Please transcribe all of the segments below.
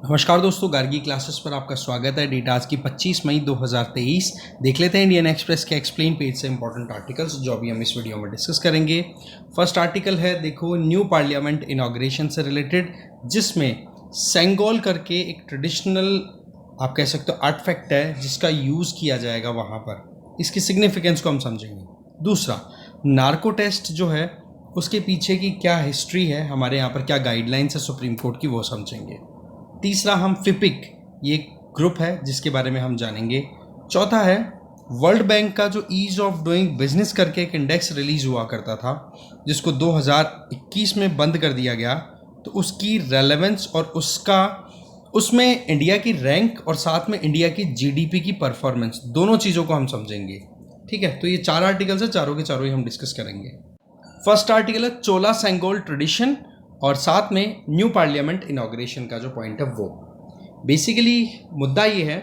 नमस्कार दोस्तों, गार्गी क्लासेस पर आपका स्वागत है। डेट आज की 25 मई 2023। देख लेते हैं इंडियन एक्सप्रेस के एक्सप्लेन पेज से इंपॉर्टेंट आर्टिकल्स जो अभी हम इस वीडियो में डिस्कस करेंगे। फर्स्ट आर्टिकल है, देखो, न्यू पार्लियामेंट इनॉग्रेशन से रिलेटेड, जिसमें सेंगोल करके एक ट्रेडिशनल, आप कह सकते हो, आर्टिफैक्ट है जिसका यूज़ किया जाएगा वहाँ पर। इसकी सिग्निफिकेंस को हम समझेंगे। दूसरा, नार्को टेस्ट जो है उसके पीछे की क्या हिस्ट्री है, हमारे यहाँ पर क्या गाइडलाइंस है सुप्रीम कोर्ट की, वो समझेंगे। तीसरा, हम फिपिक, ये ग्रुप है जिसके बारे में हम जानेंगे। चौथा है, वर्ल्ड बैंक का जो ईज ऑफ डूइंग बिजनेस करके एक इंडेक्स रिलीज हुआ करता था जिसको 2021 में बंद कर दिया गया, तो उसकी रेलेवेंस और उसमें इंडिया की रैंक और साथ में इंडिया की जीडीपी की परफॉर्मेंस, दोनों चीज़ों को हम समझेंगे। ठीक है, तो ये 4 आर्टिकल्स है, चारों के चारों ही हम डिस्कस करेंगे। फर्स्ट आर्टिकल है चोला सेंगोल ट्रेडिशन और साथ में न्यू पार्लियामेंट इनॉग्रेशन का जो पॉइंट है वो। बेसिकली मुद्दा ये है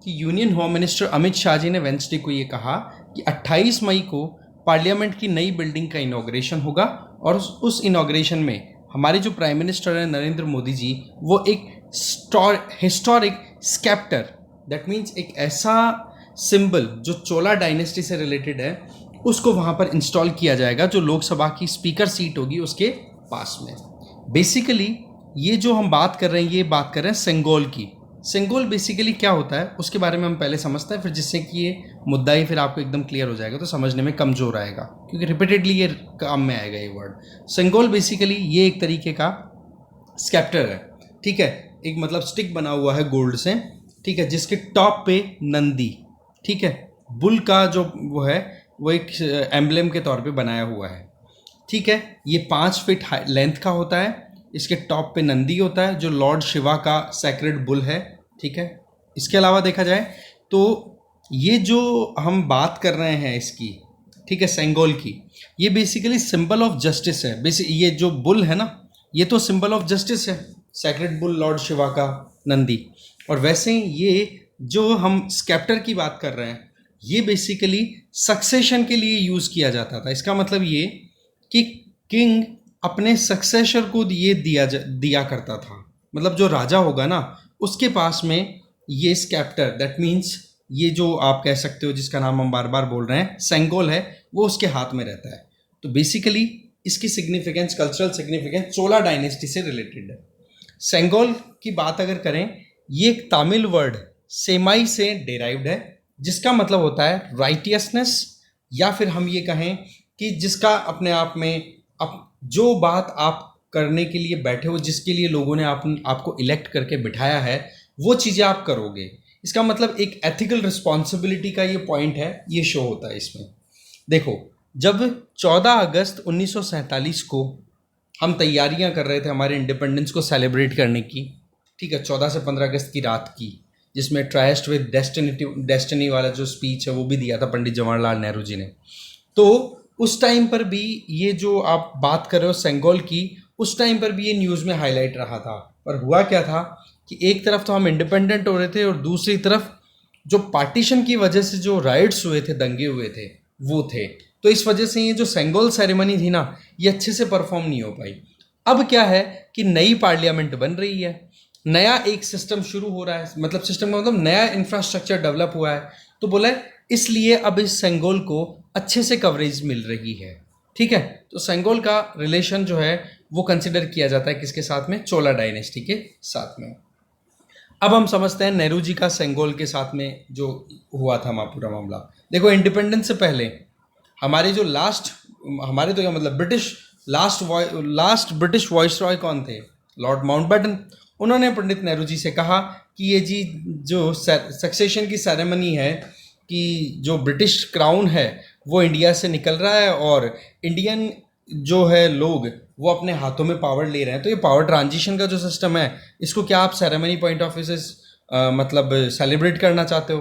कि union home minister Amit Shah ji ने वेंसडे को ये कहा कि 28 मई को पार्लियामेंट की नई बिल्डिंग का इनॉग्रेशन होगा और उस इनॉग्रेशन में हमारे जो प्राइम मिनिस्टर हैं नरेंद्र मोदी जी, वो एक हिस्टोरिक स्केप्टर, दैट मीन्स एक ऐसा सिंबल जो चोला डायनेस्टी से रिलेटेड है, उसको वहाँ पर इंस्टॉल किया जाएगा जो लोकसभा की स्पीकर सीट होगी उसके पास में। बेसिकली ये जो हम बात कर रहे हैं, ये बात कर रहे हैं सेंगोल की। सेंगोल बेसिकली क्या होता है उसके बारे में हम पहले समझते हैं, फिर जिससे कि ये मुद्दा ही फिर आपको एकदम क्लियर हो जाएगा, तो समझने में कमजोर आएगा क्योंकि रिपीटेडली ये काम में आएगा ये वर्ड। सेंगोल बेसिकली ये एक तरीके का स्केप्टर है, ठीक है, एक मतलब स्टिक बना हुआ है गोल्ड से, ठीक है, जिसके टॉप पे नंदी, ठीक है, बुल का जो वो है वो एक एम्ब्लेम के तौर पे बनाया हुआ है, ठीक है। ये 5 फीट लेंथ का होता है, इसके टॉप पे नंदी होता है जो लॉर्ड शिवा का सैक्रेड बुल है, ठीक है। इसके अलावा देखा जाए तो ये जो हम बात कर रहे हैं इसकी, ठीक है, सेंगोल की, ये बेसिकली सिंबल ऑफ जस्टिस है। ये जो बुल है ना, ये तो सिंबल ऑफ जस्टिस है, सैक्रेड बुल लॉर्ड शिवा का नंदी। और वैसे ही ये जो हम स्केप्टर की बात कर रहे हैं, ये बेसिकली सक्सेशन के लिए यूज़ किया जाता था। इसका मतलब ये कि किंग अपने सक्सेसर को ये दिया करता था, मतलब जो राजा होगा ना उसके पास में ये स्केप्टर, दैट मीन्स ये जो आप कह सकते हो जिसका नाम हम बार बार बोल रहे हैं सेंगोल है, वो उसके हाथ में रहता है। तो बेसिकली इसकी सिग्निफिकेंस, कल्चरल सिग्निफिकेंस चोला डायनेस्टी से रिलेटेड है। सेंगोल की बात अगर करें, ये एक तमिल वर्ड सेमाई से डेराइव्ड है जिसका मतलब होता है राइटियसनेस, या फिर हम ये कहें कि जिसका अपने आप में जो बात आप करने के लिए बैठे हो, जिसके लिए लोगों ने आपको इलेक्ट करके बिठाया है, वो चीज़ें आप करोगे। इसका मतलब एक एथिकल रिस्पॉन्सिबिलिटी का ये पॉइंट है, ये शो होता है इसमें। देखो, जब 14 अगस्त 1947 को हम तैयारियां कर रहे थे हमारे इंडिपेंडेंस को सेलिब्रेट करने की, ठीक है, 14 से 15 अगस्त की रात की, जिसमें ट्राइस्ट विद डेस्टिनी वाला जो स्पीच है वो भी दिया था पंडित जवाहरलाल नेहरू जी ने। तो उस टाइम पर भी ये जो आप बात कर रहे हो सेंगोल की, उस टाइम पर भी ये न्यूज़ में हाईलाइट रहा था। और हुआ क्या था कि एक तरफ तो हम इंडिपेंडेंट हो रहे थे और दूसरी तरफ जो पार्टीशन की वजह से जो राइट्स हुए थे, दंगे हुए थे, वो थे। तो इस वजह से ये जो सेंगोल सेरेमनी थी ना, ये अच्छे से परफॉर्म नहीं हो पाई। अब क्या है कि नई पार्लियामेंट बन रही है, नया एक सिस्टम शुरू हो रहा है, मतलब सिस्टम का मतलब नया इंफ्रास्ट्रक्चर डेवलप हुआ है, तो बोला है इसलिए अब इस सेंगोल को अच्छे से कवरेज मिल रही है, ठीक है। तो सेंगोल का रिलेशन जो है वो कंसिडर किया जाता है किसके साथ में, चोला डायनेस्टी के साथ में। अब हम समझते हैं नेहरू जी का सेंगोल के साथ में जो हुआ था पूरा मामला। देखो, इंडिपेंडेंस से पहले हमारे जो हमारे तो क्या मतलब लास्ट ब्रिटिश वॉइसरॉय कौन थे, लॉर्ड माउंटबेटन। उन्होंने पंडित नेहरू जी से कहा कि ये जी जो सक्सेशन की सेरेमनी है, कि जो ब्रिटिश क्राउन है वो इंडिया से निकल रहा है और इंडियन जो है लोग वो अपने हाथों में पावर ले रहे हैं, तो ये पावर ट्रांजिशन का जो सिस्टम है, इसको क्या आप सेरेमनी पॉइंट ऑफ व्यू से मतलब सेलिब्रेट करना चाहते हो?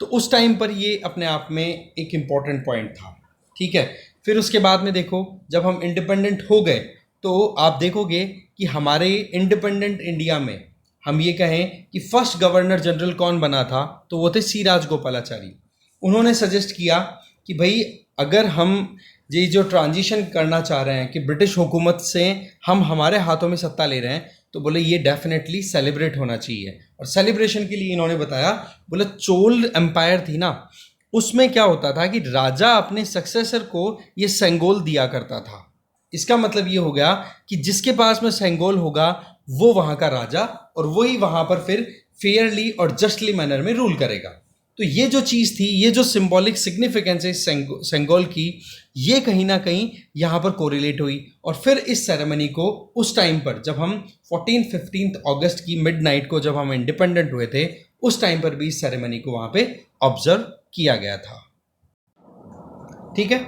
तो उस टाइम पर ये अपने आप में एक इम्पॉर्टेंट पॉइंट था, ठीक है। फिर उसके बाद में देखो, जब हम इंडिपेंडेंट हो गए तो आप देखोगे कि हमारे इंडिपेंडेंट इंडिया में हम ये कहें कि फर्स्ट गवर्नर जनरल कौन बना था, तो वो थे सी राजगोपालाचारी। उन्होंने सजेस्ट किया कि भाई अगर हम ये जो ट्रांजिशन करना चाह रहे हैं कि ब्रिटिश हुकूमत से हम हमारे हाथों में सत्ता ले रहे हैं, तो बोले ये डेफिनेटली सेलिब्रेट होना चाहिए। और सेलिब्रेशन के लिए इन्होंने बताया, बोले चोल एम्पायर थी ना, उसमें क्या होता था कि राजा अपने सक्सेसर को ये सेंगोल दिया करता था। इसका मतलब ये हो गया कि जिसके पास में सेंगोल होगा वो वहां का राजा, और वही वहां पर फिर फेयरली और जस्टली मैनर में रूल करेगा। तो ये जो चीज़ थी, ये जो सिंबॉलिक सिग्निफिकेंस है सेंगोल की, ये कहीं ना कहीं यहाँ पर कोरिलेट हुई। और फिर इस सेरेमनी को उस टाइम पर जब हम 14-15 अगस्त की मिडनाइट को जब हम इंडिपेंडेंट हुए थे, उस टाइम पर भी इस सेरेमनी को वहाँ पे ऑब्जर्व किया गया था। ठीक है,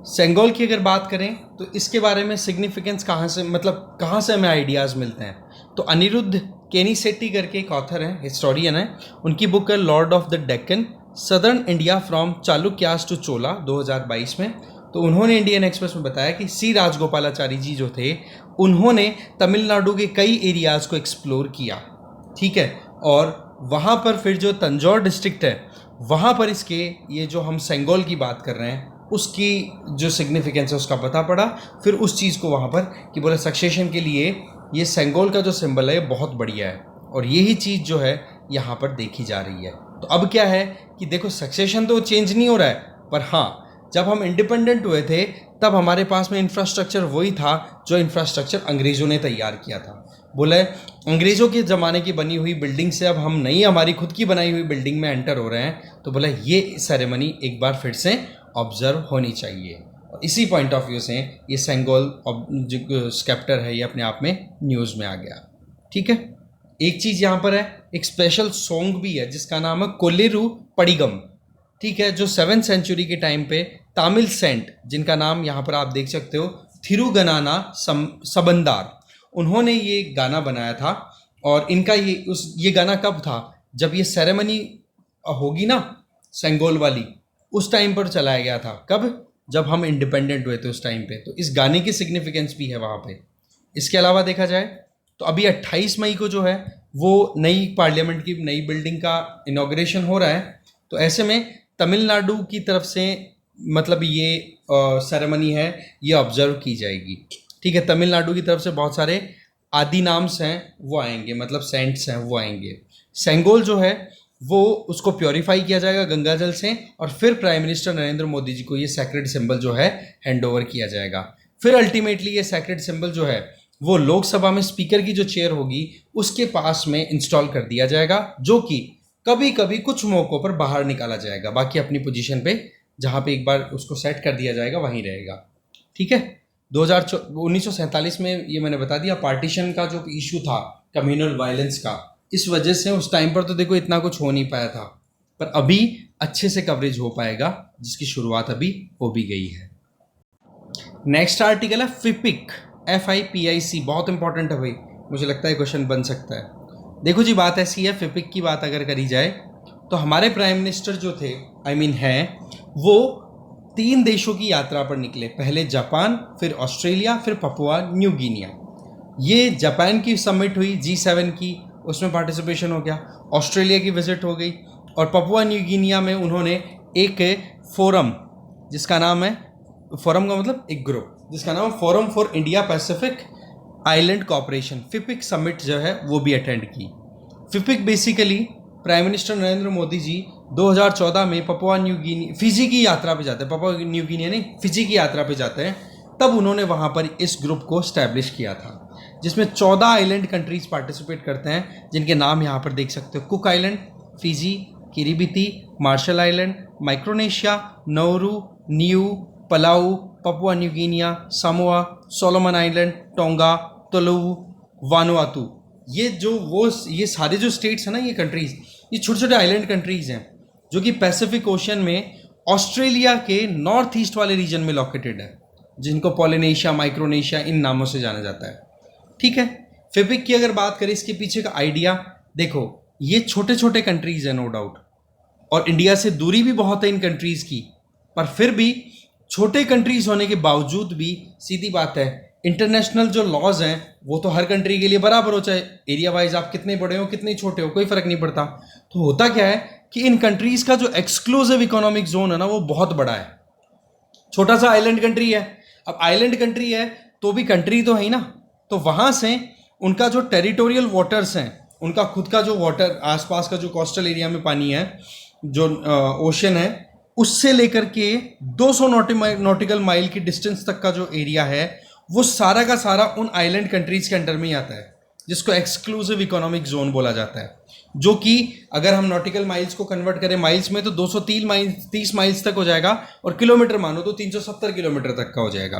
सेंगोल की अगर बात करें तो इसके बारे में सिग्निफिकेंस कहाँ से, मतलब कहाँ से हमें आइडियाज़ मिलते हैं, तो अनिरुद्ध केनीसेट्टी करके एक ऑथर हैं, हिस्टोरियन है, उनकी बुक है lord of the Deccan southern India from Chalukyas to Chola 2022 में। तो उन्होंने इंडियन एक्सप्रेस में बताया कि सी राजगोपालाचारी जी जो थे, उन्होंने तमिलनाडु के कई एरियाज़ को एक्सप्लोर किया। ठीक है, और वहाँ पर फिर जो तंजौर डिस्ट्रिक्ट है, वहाँ पर इसके ये जो हम सेंगोल की बात कर रहे हैं उसकी जो सिग्निफिकेंस है उसका पता पड़ा। फिर उस चीज़ को वहाँ पर कि बोले सक्सेशन के लिए ये सेंगोल का जो सिंबल है बहुत बढ़िया है, और यही चीज़ जो है यहाँ पर देखी जा रही है। तो अब क्या है कि देखो सक्सेशन तो चेंज नहीं हो रहा है, पर हाँ जब हम इंडिपेंडेंट हुए थे तब हमारे पास में इंफ्रास्ट्रक्चर वही था जो इंफ्रास्ट्रक्चर अंग्रेज़ों ने तैयार किया था। बोले अंग्रेज़ों के ज़माने की बनी हुई बिल्डिंग से अब हम नई हमारी खुद की बनाई हुई बिल्डिंग में एंटर हो रहे हैं, तो बोले ये सेरेमनी एक बार फिर से ऑब्जर्व होनी चाहिए। इसी पॉइंट ऑफ व्यू से ये सेंगोल जो स्केप्टर है ये अपने आप में न्यूज़ में आ गया। ठीक है, एक चीज़ यहाँ पर है, एक स्पेशल सॉन्ग भी है जिसका नाम है कोल्लेरू पडिगम। ठीक है, जो 7th सेंचुरी के टाइम पे तमिल सेंट, जिनका नाम यहाँ पर आप देख सकते हो थिरुगनाना सबंदार, उन्होंने ये गाना बनाया था। और इनका ये गाना कब था, जब ये सेरेमनी होगी ना सेंगोल वाली, उस टाइम पर चलाया गया था। कब, जब हम इंडिपेंडेंट हुए थे उस टाइम पे। तो इस गाने की सिग्निफिकेंस भी है वहाँ पे। इसके अलावा देखा जाए तो अभी 28 मई को जो है वो नई पार्लियामेंट की नई बिल्डिंग का इनॉग्रेशन हो रहा है। तो ऐसे में तमिलनाडु की तरफ से मतलब ये सेरेमनी है ये ऑब्जर्व की जाएगी। ठीक है, तमिलनाडु की तरफ से बहुत सारे आदि नाम्स हैं वो आएंगे, मतलब सेंट्स हैं वो आएंगे। सेंगोल जो है वो उसको प्योरीफाई किया जाएगा गंगा जल से, और फिर प्राइम मिनिस्टर नरेंद्र मोदी जी को ये सैक्रेड सिंबल जो है हैंड ओवर किया जाएगा। फिर अल्टीमेटली ये सैक्रेड सिंबल जो है वो लोकसभा में स्पीकर की जो चेयर होगी उसके पास में इंस्टॉल कर दिया जाएगा, जो कि कभी कभी कुछ मौक़ों पर बाहर निकाला जाएगा, बाकी अपनी पोजीशन पे जहाँ पे एक बार उसको सेट कर दिया जाएगा वहीं रहेगा। ठीक है, 1947 में ये मैंने बता दिया पार्टीशन का जो इशू था कम्युनल वायलेंस का, इस वजह से उस टाइम पर तो देखो इतना कुछ हो नहीं पाया था, पर अभी अच्छे से कवरेज हो पाएगा जिसकी शुरुआत अभी हो भी गई है। नेक्स्ट आर्टिकल है फिपिक, FIPIC, बहुत इंपॉर्टेंट है भाई, मुझे लगता है क्वेश्चन बन सकता है। देखो जी बात ऐसी है, फिपिक की बात अगर करी जाए तो हमारे प्राइम मिनिस्टर जो थे हैं वो 3 देशों की यात्रा पर निकले, पहले जापान, फिर ऑस्ट्रेलिया, फिर पपुआ न्यू गिनिया। ये जापान की समिट हुई G7 की, उसमें पार्टिसिपेशन हो गया, ऑस्ट्रेलिया की विजिट हो गई, और पपुआ न्यू गिनिया में उन्होंने एक फोरम जिसका नाम है, फोरम का मतलब एक ग्रुप जिसका नाम है forum for India Pacific island cooperation, FIPIC summit जो है वो भी अटेंड की। FIPIC basically prime minister Narendra Modi ji 2014 में पपुआ न्यू गिनी, फिजी की यात्रा पे जाते हैं, पपुआ न्यू गिनी नहीं फिजी की यात्रा पे जाते हैं, तब उन्होंने वहाँ पर इस ग्रुप को स्टैब्लिश किया था, जिसमें 14 आइलैंड कंट्रीज़ पार्टिसिपेट करते हैं, जिनके नाम यहाँ पर देख सकते हो, Cook island, Fiji, Kiribati, Marshall island, Micronesia, Nauru, Niue, Palau, Papua New Guinea, Samoa, Solomon island, Tonga, Tuvalu, Vanuatu. ये सारे जो स्टेट्स हैं ना, ये कंट्रीज़, ये छोटे छोटे आइलैंड कंट्रीज़ हैं जो कि पैसिफिक ओशन में ऑस्ट्रेलिया के नॉर्थ ईस्ट वाले रीजन में लोकेटेड है, जिनको पॉलिनेशिया, माइक्रोनेशिया इन नामों से जाना जाता है। ठीक है, फिपिक की अगर बात करें इसके पीछे का आइडिया, देखो ये छोटे छोटे कंट्रीज़ हैं नो डाउट, और इंडिया से दूरी भी बहुत है इन कंट्रीज़ की, पर फिर भी छोटे कंट्रीज़ होने के बावजूद भी सीधी बात है इंटरनेशनल जो लॉज हैं वो तो हर कंट्री के लिए बराबर हो, चाहे एरिया वाइज आप कितने बड़े हो कितने छोटे हो, कोई फ़र्क नहीं पड़ता। तो होता क्या है कि इन कंट्रीज़ का जो एक्सक्लूसिव इकोनॉमिक जोन है ना वो बहुत बड़ा है। छोटा सा आइलैंड कंट्री है, अब आइलैंड कंट्री है तो भी कंट्री तो है ही ना, तो वहाँ से उनका जो टेरिटोरियल वाटर्स हैं, उनका खुद का जो वाटर, आसपास का जो कोस्टल एरिया में पानी है, जो ओशन है, उससे लेकर के 200 नॉटिकल माइल की डिस्टेंस तक का जो एरिया है, वो सारा का सारा उन आइलैंड कंट्रीज के अंडर में ही आता है, जिसको एक्सक्लूसिव इकोनॉमिक जोन बोला जाता है। जो कि अगर हम नॉटिकल माइल्स को कन्वर्ट करें माइल्स में तो 230 माइल्स तक हो जाएगा, और किलोमीटर मानो तो 370 किलोमीटर तक का हो जाएगा।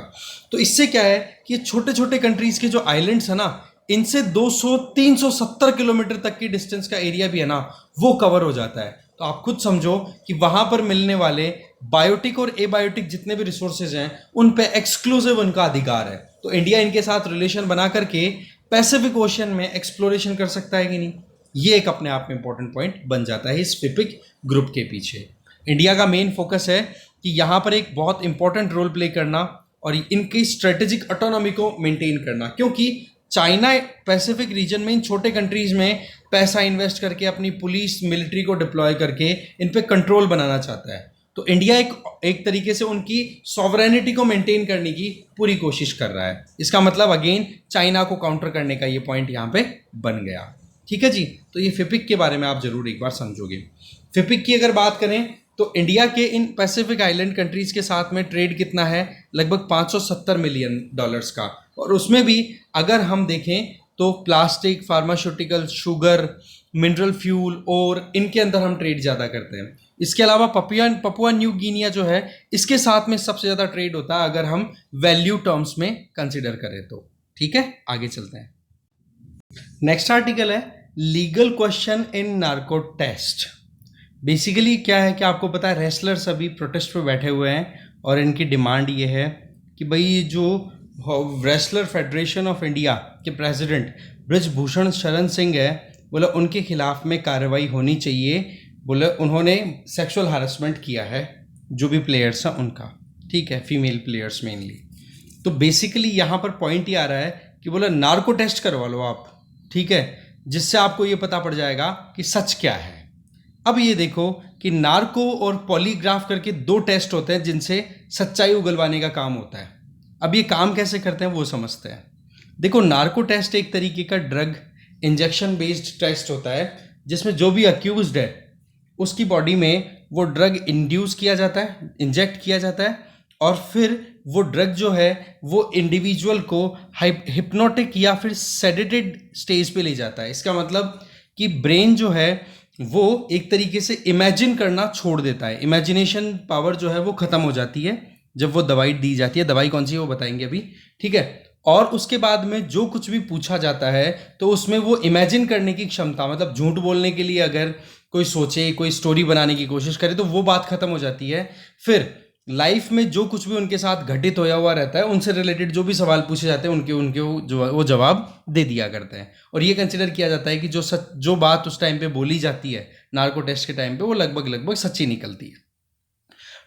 तो इससे क्या है कि ये छोटे छोटे कंट्रीज के जो आइलैंड्स है ना, इनसे 200-370 किलोमीटर तक की डिस्टेंस का एरिया भी है ना, वो कवर हो जाता है। तो आप खुद समझो कि वहां पर मिलने वाले बायोटिक और एबायोटिक जितने भी रिसोर्सेज हैं, उन पे एक्सक्लूसिव उनका अधिकार है। तो इंडिया इनके साथ रिलेशन बना करके पैसिफिक ओशन में एक्सप्लोरेशन कर सकता है कि नहीं, ये एक अपने आप में इंपॉर्टेंट पॉइंट बन जाता है इस फिपिक ग्रुप के पीछे। इंडिया का मेन फोकस है कि यहाँ पर एक बहुत इंपॉर्टेंट रोल प्ले करना और इनकी स्ट्रेटेजिक ऑटोनॉमी को मेंटेन करना, क्योंकि चाइना पैसिफिक रीजन में इन छोटे कंट्रीज में पैसा इन्वेस्ट करके अपनी पुलिस मिलिट्री को डिप्लॉय करके इन पे कंट्रोल बनाना चाहता है। तो इंडिया एक तरीके से उनकी सॉवरेनिटी को मेंटेन करने की पूरी कोशिश कर रहा है। इसका मतलब अगेन चाइना को काउंटर करने का ये पॉइंट यहाँ पे बन गया। ठीक है जी, तो ये फिपिक के बारे में आप जरूर एक बार समझोगे। फिपिक की अगर बात करें तो इंडिया के इन पैसिफिक आइलैंड कंट्रीज के साथ में ट्रेड कितना है, लगभग $570 मिलियन का, और उसमें भी अगर हम देखें तो plastic, pharmaceutical, sugar, mineral fuel और इनके अंदर हम ट्रेड ज़्यादा करते हैं। इसके अलावा पपुआ न्यू गिनिया जो है, इसके साथ में सबसे ज़्यादा ट्रेड होता है अगर हम वैल्यू टर्म्स में कंसिडर करें तो। ठीक है, आगे चलते हैं। नेक्स्ट आर्टिकल है legal question in narco test. Basically क्या है कि आपको पता है रेसलर्स अभी प्रोटेस्ट पे बैठे हुए हैं और इनकी डिमांड ये है कि भाई जो रेसलर फेडरेशन ऑफ इंडिया के प्रेसिडेंट ब्रिजभूषण शरण सिंह है, बोले उनके खिलाफ में कार्रवाई होनी चाहिए। बोले उन्होंने सेक्सुअल हैरेसमेंट किया है जो भी प्लेयर्स हैं उनका, ठीक है, फीमेल प्लेयर्स मेनली। तो बेसिकली यहाँ पर पॉइंट ये आ रहा है कि बोले नार्को टेस्ट करवा लो आप, ठीक है, जिससे आपको ये पता पड़ जाएगा कि सच क्या है। अब ये देखो कि नार्को और पॉलीग्राफ करके 2 टेस्ट होते हैं जिनसे सच्चाई उगलवाने का काम होता है। अब ये काम कैसे करते हैं वो समझते हैं। देखो, नार्को टेस्ट एक तरीके का ड्रग इंजेक्शन बेस्ड टेस्ट होता है जिसमें जो भी अक्यूज्ड है उसकी बॉडी में वो ड्रग इंड्यूस किया जाता है, इंजेक्ट किया जाता है, और फिर वो ड्रग जो है वो इंडिविजुअल को हिप्नोटिक या फिर सेडेटेड स्टेज पे ले जाता है। इसका मतलब कि ब्रेन जो है वो एक तरीके से इमेजिन करना छोड़ देता है, इमेजिनेशन पावर जो है वो खत्म हो जाती है जब वो दवाई दी जाती है। दवाई कौन सी है वो बताएंगे अभी, ठीक है। और उसके बाद में जो कुछ भी पूछा जाता है तो उसमें वो इमेजिन करने की क्षमता, मतलब झूठ बोलने के लिए अगर कोई सोचे, कोई स्टोरी बनाने की कोशिश करे तो वो बात खत्म हो जाती है। फिर लाइफ में जो कुछ भी उनके साथ घटित होया हुआ रहता है उनसे रिलेटेड जो भी सवाल पूछे जाते हैं उनके उनके वो जवाब दे दिया करते हैं। और ये कंसिडर किया जाता है कि जो बात उस टाइम पे बोली जाती है नार्को टेस्ट के टाइम पे वो लगभग सच्ची निकलती है।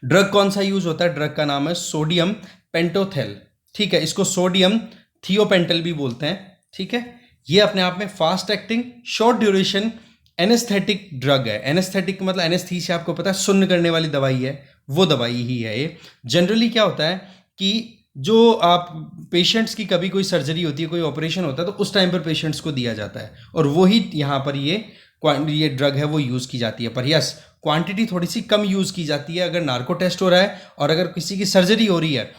ड्रग कौन सा यूज होता है? ड्रग का नाम है सोडियम पेंटोथेल, ठीक है, इसको सोडियम थियोपेंटल भी बोलते हैं, ठीक है। ये अपने आप में fast acting short duration anaesthetic drug है। एनेस्थेटिक मतलब एनेस्थीसिया आपको पता है सुन्न करने वाली दवाई है, वो दवाई ही है ये। जनरली क्या होता है कि जो आप पेशेंट्स की कभी कोई सर्जरी होती है, कोई ऑपरेशन होता है तो उस टाइम पर पेशेंट्स को दिया जाता है, और वही यहाँ पर ये ड्रग है वो यूज़ की जाती है। पर यस, क्वांटिटी थोड़ी सी कम यूज़ की जाती है अगर नार्को टेस्ट हो रहा है, और अगर किसी की सर्जरी हो रही है,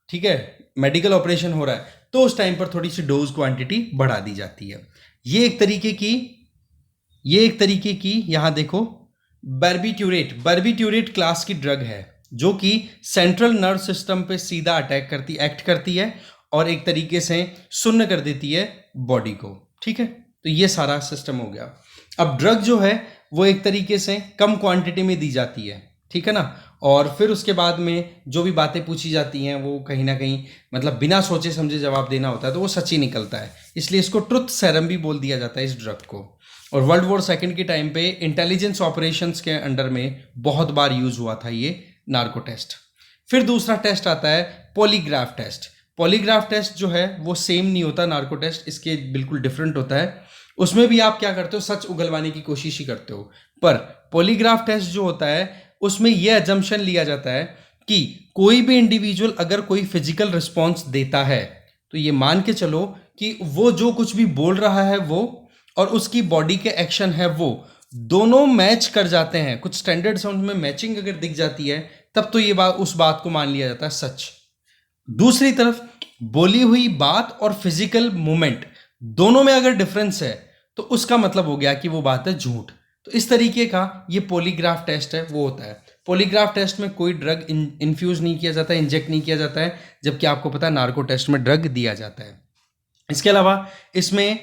ठीक है, मेडिकल ऑपरेशन हो रहा है, तो उस टाइम पर थोड़ी सी डोज क्वांटिटी बढ़ा दी जाती है। ये एक तरीके की यहाँ देखो बर्बिट्यूरेट क्लास की ड्रग है जो कि सेंट्रल नर्व सिस्टम पे सीधा एक्ट करती है और एक तरीके से सुन्न कर देती है बॉडी को, ठीक है। तो ये सारा सिस्टम हो गया। अब ड्रग जो है वो एक तरीके से कम क्वांटिटी में दी जाती है, ठीक है ना, और फिर उसके बाद में जो भी बातें पूछी जाती हैं वो कहीं ना कहीं मतलब बिना सोचे समझे जवाब देना होता है, तो वो सच्ची निकलता है। इसलिए इसको ट्रुथ सेरम भी बोल दिया जाता है इस ड्रग को। और वर्ल्ड वॉर सेकंड के टाइम पे इंटेलिजेंस ऑपरेशंस के अंडर में बहुत बार यूज हुआ था ये नार्को टेस्ट। फिर दूसरा टेस्ट आता है पॉलीग्राफ टेस्ट। पॉलीग्राफ टेस्ट जो है वो सेम नहीं होता नार्को टेस्ट, इसके बिल्कुल डिफरेंट होता है। उसमें भी आप क्या करते हो, सच उगलवाने की कोशिश ही करते हो। पर पॉलीग्राफ टेस्ट जो होता है उसमें यह अजम्पशन लिया जाता है कि कोई भी इंडिविजुअल अगर कोई फिजिकल रिस्पॉन्स देता है तो ये मान के चलो कि वो जो कुछ भी बोल रहा है वो और उसकी बॉडी के एक्शन है वो दोनों मैच कर जाते हैं, कुछ स्टैंडर्ड साउंड में मैचिंग अगर दिख जाती है तब तो ये बात, उस बात को मान लिया जाता है सच। दूसरी तरफ बोली हुई बात और फिजिकल मूवमेंट दोनों में अगर डिफरेंस है तो उसका मतलब हो गया कि वो बात है झूठ। तो इस तरीके का ये पॉलीग्राफ टेस्ट है वो होता है। पॉलीग्राफ टेस्ट में कोई ड्रग इन्फ्यूज नहीं किया जाता है, इंजेक्ट नहीं किया जाता है, जबकि आपको पता है नार्को टेस्ट में ड्रग दिया जाता है। इसके अलावा इसमें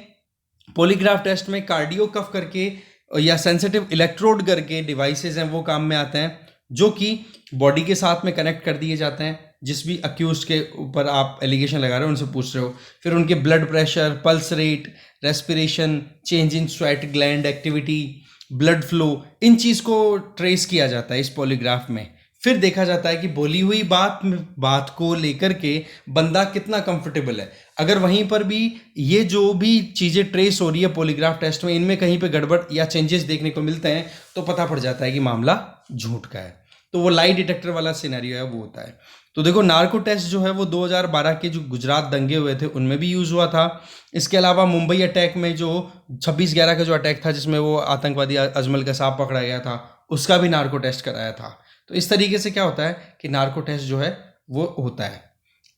पॉलीग्राफ टेस्ट में कार्डियो कफ करके या सेंसिटिव इलेक्ट्रोड करके डिवाइसेस हैं वो काम में आते हैं, जो कि बॉडी के साथ में कनेक्ट कर दिए जाते हैं। जिस भी अक्यूज के ऊपर आप एलिगेशन लगा रहे हो उनसे पूछ रहे हो, फिर उनके blood pressure, pulse rate, respiration, change in sweat gland activity, blood flow, इन चीज़ को ट्रेस किया जाता है इस पॉलीग्राफ में। फिर देखा जाता है कि बोली हुई बात को लेकर के बंदा कितना कंफर्टेबल है। अगर वहीं पर भी ये जो भी चीज़ें ट्रेस हो रही है पॉलीग्राफ टेस्ट में, इनमें कहीं पे गड़बड़ या चेंजेस देखने को मिलते हैं तो पता पड़ जाता है कि मामला झूठ का है। तो वो लाई डिटेक्टर वाला सिनेरियो है वो होता है। तो देखो नार्को टेस्ट जो है वो 2012 के जो गुजरात दंगे हुए थे उनमें भी यूज़ हुआ था। इसके अलावा मुंबई अटैक में जो 26/11 का जो अटैक था जिसमें वो आतंकवादी अजमल कसाब पकड़ा गया था, उसका भी नार्को टेस्ट कराया था। तो इस तरीके से क्या होता है कि नार्को टेस्ट जो है वो होता है।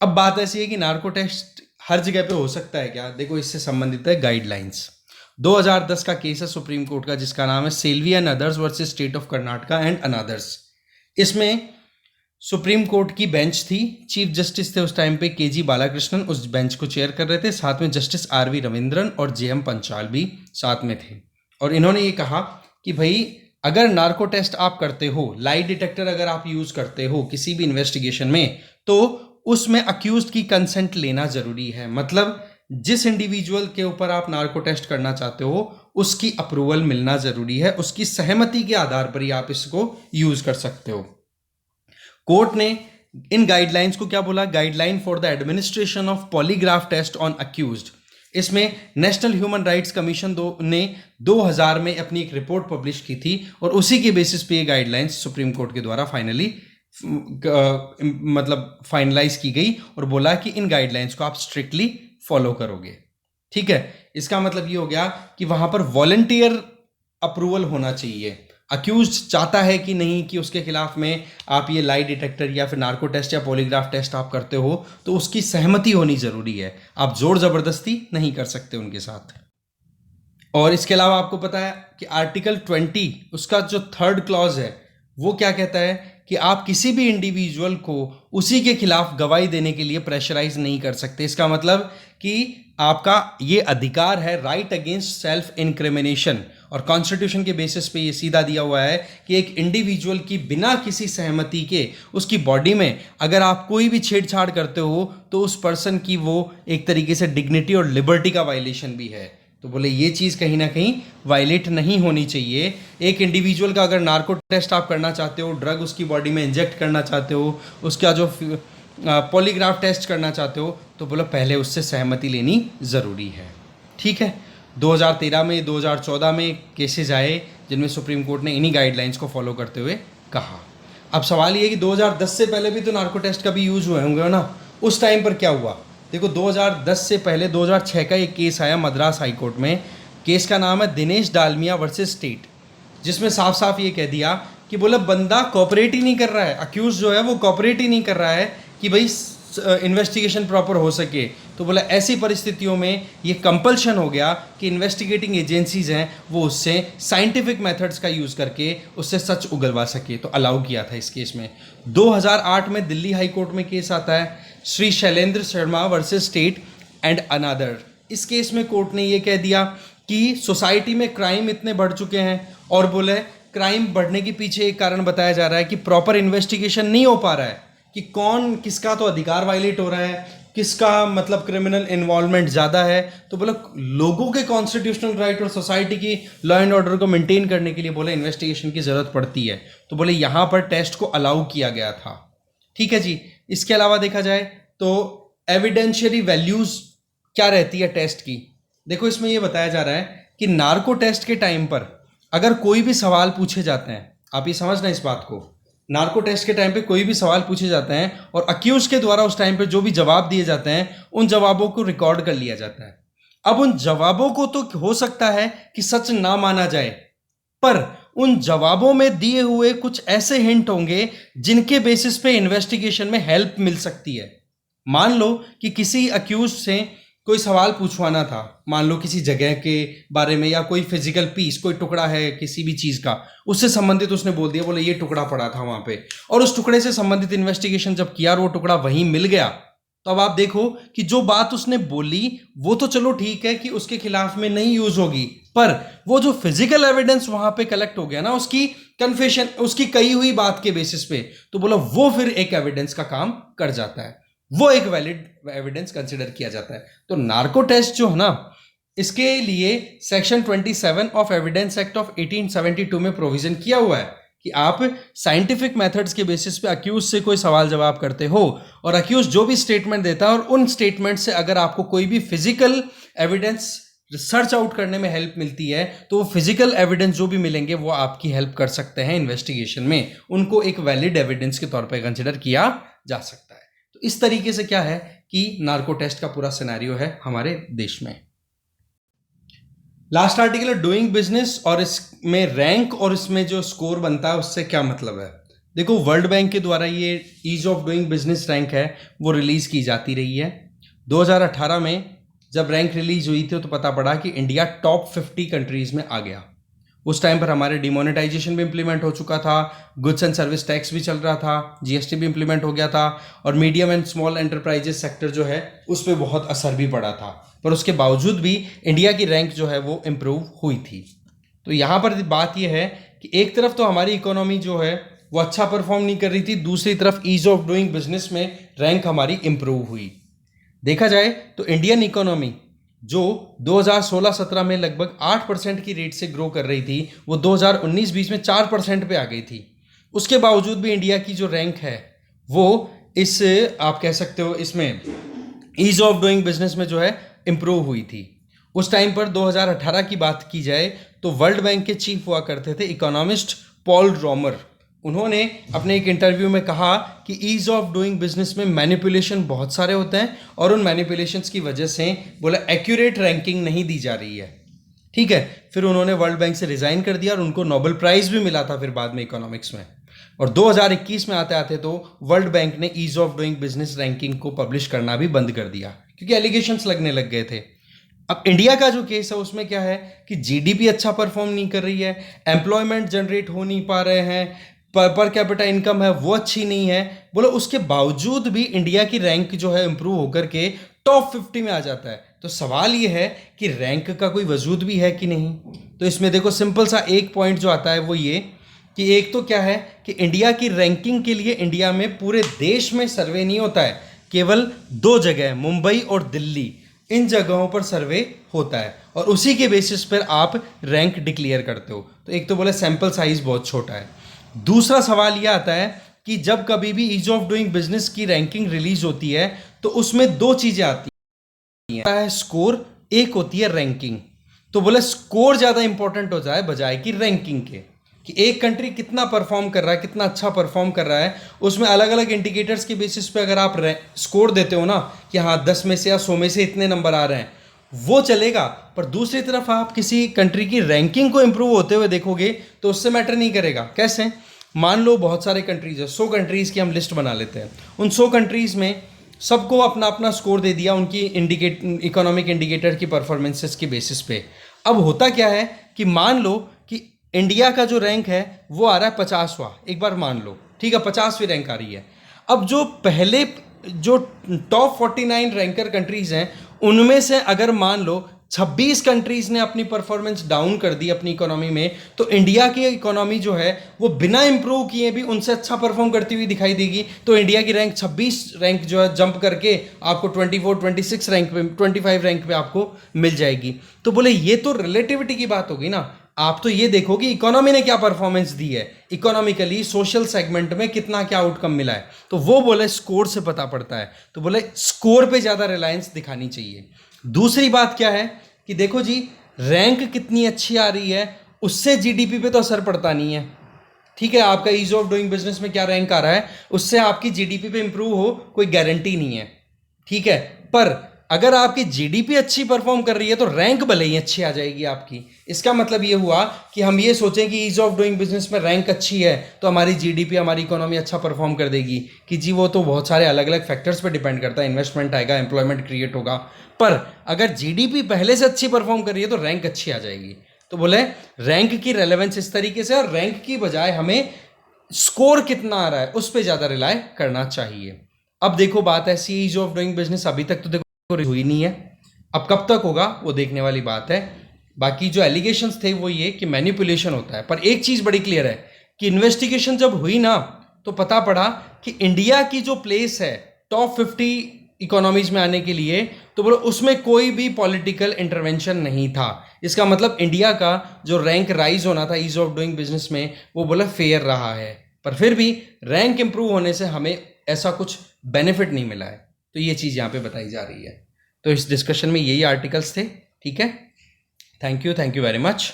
अब बात ऐसी है कि नार्को टेस्ट हर जगह पे हो सकता है क्या? देखो इससे संबंधित है गाइडलाइंस। 2010 का केस है सुप्रीम कोर्ट का जिसका नाम है Selvi and others versus state of Karnataka and anothers. इसमें सुप्रीम कोर्ट की बेंच थी, चीफ जस्टिस थे उस टाइम पे के जी बालाकृष्णन, उस बेंच को चेयर कर रहे थे, साथ में जस्टिस आर वी रविंद्रन और जे एम पंचाल भी साथ में थे। और इन्होंने ये कहा कि भाई अगर नार्को टेस्ट आप करते हो, लाई डिटेक्टर अगर आप यूज करते हो किसी भी इन्वेस्टिगेशन में, तो उसमें अक्यूज्ड की कंसेंट लेना जरूरी है। मतलब जिस इंडिविजुअल के ऊपर आप नार्को टेस्ट करना चाहते हो उसकी अप्रूवल मिलना जरूरी है, उसकी सहमति के आधार पर ही आप इसको यूज कर सकते हो। कोर्ट ने इन गाइडलाइंस को क्या बोला? Guideline for the administration of polygraph test on accused. इसमें नेशनल ह्यूमन राइट्स कमीशन ने 2000 में अपनी एक रिपोर्ट पब्लिश की थी और उसी के बेसिस पे ये गाइडलाइंस सुप्रीम कोर्ट के द्वारा फाइनली मतलब फाइनलाइज की गई और बोला कि इन गाइडलाइंस को आप स्ट्रिक्टली फॉलो करोगे। ठीक है, इसका मतलब ये हो गया कि वहां पर वॉलंटियर अप्रूवल होना चाहिए। अक्यूज्ड चाहता है कि नहीं कि उसके खिलाफ में आप ये लाई डिटेक्टर या फिर नार्को टेस्ट या पॉलीग्राफ टेस्ट आप करते हो तो उसकी सहमति होनी जरूरी है। आप जोर जबरदस्ती नहीं कर सकते उनके साथ। और इसके अलावा आपको पता है कि आर्टिकल 20 उसका जो 3rd क्लॉज है वो क्या कहता है कि आप किसी भी इंडिविजुअल को उसी के खिलाफ गवाही देने के लिए प्रेशराइज नहीं कर सकते। इसका मतलब कि आपका ये अधिकार है राइट अगेंस्ट सेल्फ इंक्रिमिनेशन, और कॉन्स्टिट्यूशन के बेसिस पे ये सीधा दिया हुआ है कि एक इंडिविजुअल की बिना किसी सहमति के उसकी बॉडी में अगर आप कोई भी छेड़छाड़ करते हो तो उस पर्सन की वो एक तरीके से डिग्निटी और लिबर्टी का वायलेशन भी है। तो बोले ये चीज़ कहीं ना कहीं वायलेट नहीं होनी चाहिए। एक इंडिविजुअल का अगर नार्को टेस्ट आप करना चाहते हो, ड्रग उसकी बॉडी में इंजेक्ट करना चाहते हो, उसका जो पॉलीग्राफ टेस्ट करना चाहते हो, तो बोलो पहले उससे सहमति लेनी ज़रूरी है। ठीक है, 2013 में 2014 में केसेस आए जिनमें सुप्रीम कोर्ट ने इन्हीं गाइडलाइंस को फॉलो करते हुए कहा। अब सवाल ये है कि 2010 से पहले भी तो नार्को टेस्ट का भी यूज़ हुए होंगे ना, उस टाइम पर क्या हुआ? देखो 2010 से पहले 2006 का एक केस आया मद्रास हाई कोर्ट में। केस का नाम है दिनेश डालमिया वर्सेस स्टेट, जिसमें साफ साफ ये कह दिया कि बोला बंदा कोऑपरेट ही नहीं कर रहा है, अक्यूज जो है वो कोऑपरेट ही नहीं कर रहा है कि भाई इन्वेस्टिगेशन प्रॉपर हो सके। तो बोला ऐसी परिस्थितियों में ये कंपल्शन हो गया कि इन्वेस्टिगेटिंग एजेंसीज हैं वो उससे साइंटिफिक मेथड्स का यूज़ करके उससे सच उगलवा सके, तो अलाउ किया था इस केस में। 2008 में दिल्ली हाई कोर्ट में केस आता है Shri Shailendra Sharma versus state and another. इस केस में कोर्ट ने ये कह दिया कि सोसाइटी में क्राइम इतने बढ़ चुके हैं और बोले क्राइम बढ़ने के पीछे एक कारण बताया जा रहा है कि प्रॉपर इन्वेस्टिगेशन नहीं हो पा रहा है कि कौन किसका तो अधिकार वायलेट हो रहा है, किसका मतलब क्रिमिनल इन्वॉल्वमेंट ज़्यादा है। तो बोला लोगों के कॉन्स्टिट्यूशनल राइट और सोसाइटी की लॉ एंड ऑर्डर को मेंटेन करने के लिए बोले इन्वेस्टिगेशन की ज़रूरत पड़ती है। तो बोले यहाँ पर टेस्ट को अलाउ किया गया था। ठीक है जी। इसके अलावा देखा जाए तो एविडेंशियरी वैल्यूज़ क्या रहती है टेस्ट की। देखो इसमें ये बताया जा रहा है कि नार्को टेस्ट के टाइम पर अगर कोई भी सवाल पूछे जाते हैं, आप ये समझना इस बात को, नार्को टेस्ट के टाइम पे कोई भी सवाल पूछे जाते हैं और अक्यूज के द्वारा उस टाइम पे जो भी जवाब दिए जाते हैं उन जवाबों को रिकॉर्ड कर लिया जाता है। अब उन जवाबों को तो हो सकता है कि सच ना माना जाए, पर उन जवाबों में दिए हुए कुछ ऐसे हिंट होंगे जिनके बेसिस पे इन्वेस्टिगेशन में हेल्प मिल सकती है। मान लो कि किसी अक्यूज से कोई सवाल पूछवाना था, मान लो किसी जगह के बारे में या कोई फिजिकल पीस, कोई टुकड़ा है किसी भी चीज का, उससे संबंधित उसने बोल दिया, बोले ये टुकड़ा पड़ा था वहां पे, और उस टुकड़े से संबंधित इन्वेस्टिगेशन जब किया और वो टुकड़ा वहीं मिल गया, तो अब आप देखो कि जो बात उसने बोली वो तो चलो ठीक है कि उसके खिलाफ में नहीं यूज होगी, पर वो जो फिजिकल एविडेंस वहां पे कलेक्ट हो गया ना, उसकी कन्फेशन, उसकी कही हुई बात के बेसिस पे, तो बोला वो फिर एक एविडेंस का काम कर जाता है, वो एक वैलिड एविडेंस कंसिडर किया जाता है। तो नार्को टेस्ट जो है ना, इसके लिए section 27 of evidence act of 1872 में प्रोविजन किया हुआ है कि आप साइंटिफिक मेथड्स के बेसिस पे अक्यूज से कोई सवाल जवाब करते हो और अक्यूज जो भी स्टेटमेंट देता है और उन स्टेटमेंट से अगर आपको कोई भी फिजिकल एविडेंस सर्च आउट करने में हेल्प मिलती है, तो वो फिजिकल एविडेंस जो भी मिलेंगे वो आपकी हेल्प कर सकते हैं इन्वेस्टिगेशन में, उनको एक वैलिड एविडेंस के तौर पर कंसिडर किया जा सकता है। तो इस तरीके से क्या है कि नार्को टेस्ट का पूरा सिनेरियो है हमारे देश में। लास्ट आर्टिकल है डूइंग बिजनेस, और इसमें रैंक और इसमें जो स्कोर बनता है उससे क्या मतलब है। देखो, वर्ल्ड बैंक के द्वारा ये ease of doing business rank है वो रिलीज की जाती रही है। 2018 में जब रैंक रिलीज हुई थी तो पता पड़ा कि इंडिया टॉप 50 कंट्रीज में आ गया। उस टाइम पर हमारे डिमोनेटाइजेशन भी इंप्लीमेंट हो चुका था, गुड्स एंड सर्विस टैक्स भी चल रहा था, जीएसटी भी इंप्लीमेंट हो गया था, और medium and small enterprises sector जो है उस पर बहुत असर भी पड़ा था, पर उसके बावजूद भी इंडिया की रैंक जो है वो इम्प्रूव हुई थी। तो यहाँ पर बात यह है कि एक तरफ तो हमारी इकोनॉमी जो है वो अच्छा परफॉर्म नहीं कर रही थी, दूसरी तरफ ईज ऑफ डूइंग बिजनेस में रैंक हमारी इम्प्रूव हुई। देखा जाए तो इंडियन इकोनॉमी जो 2016-17 में लगभग 8% की रेट से ग्रो कर रही थी, वो 2019-20 में 4% पे आ गई थी। उसके बावजूद भी इंडिया की जो रैंक है वो इस, आप कह सकते हो, इसमें ईज ऑफ डूइंग बिजनेस में जो है इम्प्रूव हुई थी। उस टाइम पर 2018 की बात की जाए तो वर्ल्ड बैंक के चीफ हुआ करते थे इकोनॉमिस्ट पॉल रॉमर। उन्होंने अपने एक इंटरव्यू में कहा कि ईज ऑफ डूइंग बिजनेस में मैनिपुलेशन बहुत सारे होते हैं और उन मैनिपुलेशंस की वजह से बोला एक्यूरेट रैंकिंग नहीं दी जा रही है। ठीक है, फिर उन्होंने वर्ल्ड बैंक से रिजाइन कर दिया और उनको नोबेल प्राइज भी मिला था फिर बाद में इकोनॉमिक्स में। और 2021 में आते आते तो वर्ल्ड बैंक ने ease of doing business ranking को पब्लिश करना भी बंद कर दिया क्योंकि एलिगेशंस लगने लग गए थे। अब इंडिया का जो केस है उसमें क्या है कि जीडीपी अच्छा परफॉर्म नहीं कर रही है, एम्प्लॉयमेंट जनरेट हो नहीं पा रहे हैं, पर कैपिटा इनकम है वो अच्छी नहीं है, बोलो उसके बावजूद भी इंडिया की रैंक जो है इंप्रूव होकर के टॉप 50 में आ जाता है। तो सवाल ये है कि रैंक का कोई वजूद भी है कि नहीं। तो इसमें देखो सिंपल सा एक पॉइंट जो आता है वो ये कि एक तो क्या है कि इंडिया की रैंकिंग के लिए इंडिया में पूरे देश में सर्वे नहीं होता है, केवल 2 जगह मुंबई और दिल्ली, इन जगहों पर सर्वे होता है और उसी के बेसिस पर आप रैंक डिक्लेयर करते हो। तो एक तो बोले सैंपल साइज बहुत छोटा है। दूसरा सवाल यह आता है कि जब कभी भी ईज ऑफ डूइंग बिजनेस की रैंकिंग रिलीज होती है तो उसमें 2 चीजें आती है, स्कोर, एक होती है रैंकिंग। तो बोले स्कोर ज्यादा इंपॉर्टेंट हो जाए बजाय की रैंकिंग के, कि एक कंट्री कितना परफॉर्म कर रहा है, कितना अच्छा परफॉर्म कर रहा है, उसमें अलग अलग इंडिकेटर्स के बेसिस पे अगर आप स्कोर देते हो ना कि हाँ 10 में से या 100 में से इतने नंबर आ रहे हैं, वो चलेगा। पर दूसरी तरफ आप किसी कंट्री की रैंकिंग को इंप्रूव होते हुए देखोगे तो उससे मैटर नहीं करेगा। कैसे? मान लो बहुत सारे कंट्रीज है, 100 कंट्रीज की हम लिस्ट बना लेते हैं, उन 100 कंट्रीज में सबको अपना अपना स्कोर दे दिया उनकी इकोनॉमिक इंडिकेटर की परफॉर्मेंसेस के बेसिस पे। अब होता क्या है कि मान लो कि इंडिया का जो रैंक है वो आ रहा है 50वां, एक बार मान लो, ठीक है, 50वीं रैंक आ रही है। अब जो पहले जो टॉप 49 रैंकर कंट्रीज हैं उनमें से अगर मान लो 26 कंट्रीज ने अपनी परफॉर्मेंस डाउन कर दी अपनी इकोनॉमी में, तो इंडिया की इकोनॉमी जो है वो बिना इंप्रूव किए भी उनसे अच्छा परफॉर्म करती हुई दिखाई देगी। तो इंडिया की रैंक 26 रैंक जो है जंप करके आपको 24, 26 रैंक पे, 25 रैंक पे आपको मिल जाएगी। तो बोले ये तो रिलेटिविटी की बात होगी ना। आप तो ये देखो कि इकोनॉमी ने क्या परफॉर्मेंस दी है, इकोनॉमिकली सोशल सेगमेंट में कितना क्या आउटकम मिला है, तो वो बोले स्कोर से पता पड़ता है। तो बोले स्कोर पे ज़्यादा रिलायंस दिखानी चाहिए। दूसरी बात क्या है कि देखो जी, रैंक कितनी अच्छी आ रही है उससे जीडीपी पे तो असर पड़ता नहीं है। ठीक है, आपका ईज ऑफ डूइंग बिजनेस में क्या रैंक आ रहा है, उससे आपकी जीडीपी पे इंप्रूव हो कोई गारंटी नहीं है, ठीक है। पर अगर आपकी जीडीपी अच्छी परफॉर्म कर रही है तो रैंक भले ही अच्छी आ जाएगी आपकी। इसका मतलब ये हुआ कि हम ये सोचें कि ईज ऑफ डूइंग बिजनेस में रैंक अच्छी है तो हमारी जीडीपी, हमारी इकोनॉमी अच्छा परफॉर्म कर देगी, कि जी वो तो बहुत सारे अलग अलग फैक्टर्स पे डिपेंड करता है, इन्वेस्टमेंट आएगा, एम्प्लॉयमेंट क्रिएट होगा। पर अगर जीडीपी पहले से अच्छी परफॉर्म कर रही है तो रैंक अच्छी आ जाएगी। तो बोले रैंक की रेलेवेंस इस तरीके से, और रैंक की बजाय हमें स्कोर कितना आ रहा है उस पर ज्यादा रिलाय करना चाहिए। अब देखो बात ऐसी, ईज ऑफ डूइंग बिजनेस अभी तक तो देखो हुई नहीं है, अब कब तक होगा वो देखने वाली बात है। बाकी जो एलिगेशंस थे वो ये कि मैनिपुलेशन होता है, पर एक चीज बड़ी क्लियर है कि इन्वेस्टिगेशन जब हुई ना तो पता पड़ा कि इंडिया की जो प्लेस है टॉप 50 इकोनॉमीज में आने के लिए, तो बोलो उसमें कोई भी पॉलिटिकल इंटरवेंशन नहीं था। इसका मतलब इंडिया का जो रैंक राइज होना था ईज ऑफ डूइंग बिजनेस में वो बोला फेयर रहा है, पर फिर भी रैंक इंप्रूव होने से हमें ऐसा कुछ बेनिफिट नहीं मिला है। तो ये चीज़ यहाँ पे बताई जा रही है। तो इस डिस्कशन में यही आर्टिकल्स थे, ठीक है। Thank you very much.